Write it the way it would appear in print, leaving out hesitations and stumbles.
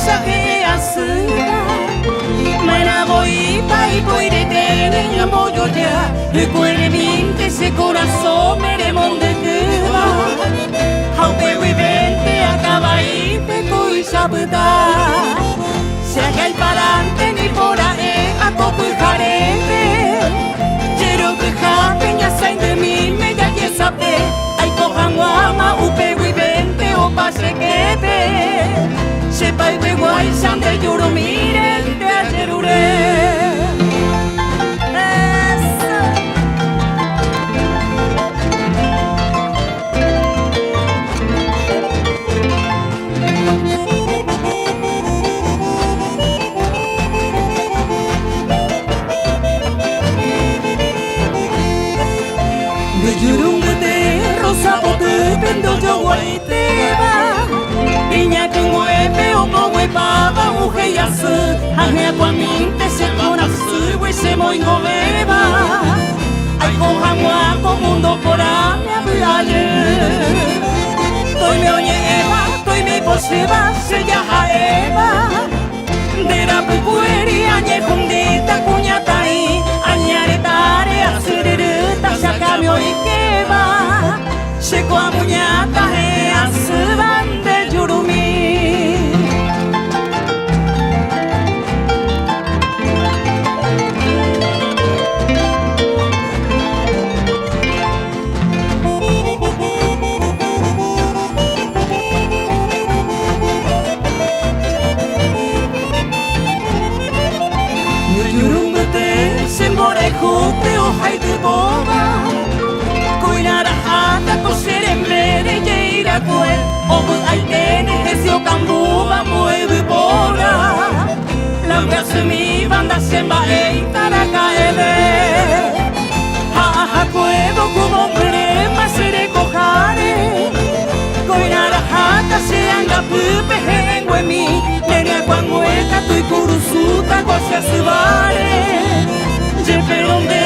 さへやすがMe la voy pa' y voy de tener ya mollo ya Recuerde minte ese corazón me le monde que va Haupe vivente acaba y te voy sabuda Se haga el parante ni por ahí a copo y jarete Quiero que jape ya sain de mí me ya que sabe Ay cojan guama upe vivente o pase que ve Sepa y de guay san de lloro miren de ayer ure Pendo yo guaiteba Iña que mueve o no huepaba Uge y así Aje aguaminte se corazón Güey se moingo beba Ay coja guapo mundo por añe Toy me oye Eva Toy mi poseba Se yaja Eva De la pucueri Añe fundita cuñata ahí Añaretare Asirita Saca mi oí que va Seco a muñata he asuban de yurumi Yurumute se more jupe o haite boba Coser en verde y ir a cuel O hay tenes ese o cambuba mueve bora La brazo mi banda se va a estar a caer Jaja puedo como hombre más seré cojare Coinara jata se anga pupe jengo en mí Nene cuando esta tu y curusuta cosa se vale Ye pero